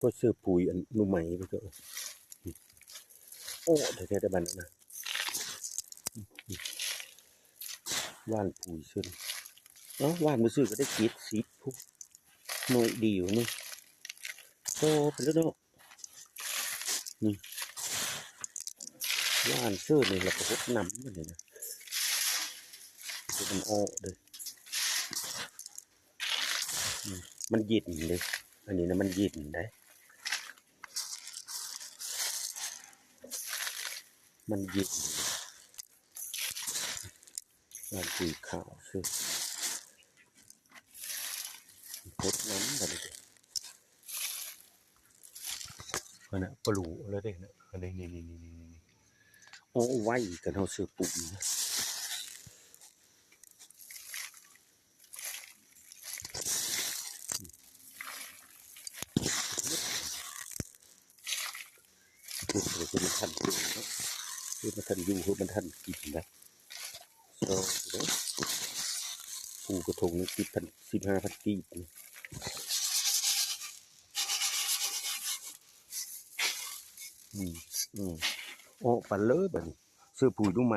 ก็เสื้อปุ๋ยอันนุ่มใหม่ไปเถอะโอ้แท้ๆแต่บันนะว่านปุ๋ยซึ่งเนาะว่านมือซื้อก็ได้กิดสิพวกหน่อยดีอยู่นี่โตไปแล้วเนาะนี่ว่านเสื้อนี่เราก็พดน้ำมันเลยนะมันอ้อเลยมันเย็นเลยอันนี้นะมันเย็นได้มันเย็นว่านปุ๋ยขาวเสื้อพดน้ำมันเลยอันนั้นปลูแล้วเด็กนะอันนี้นี่โอ้ไว้กันเอาเสื้อปุ๋ยนะคือมันทันกินนะคือมันทันอยู่คือมันทันกินนะโซ่เด้อปูกระทงนี่15,000กีบนะอืมอ๋อปันเลยบัดนี้เสื้อปุ๋ยดูไหม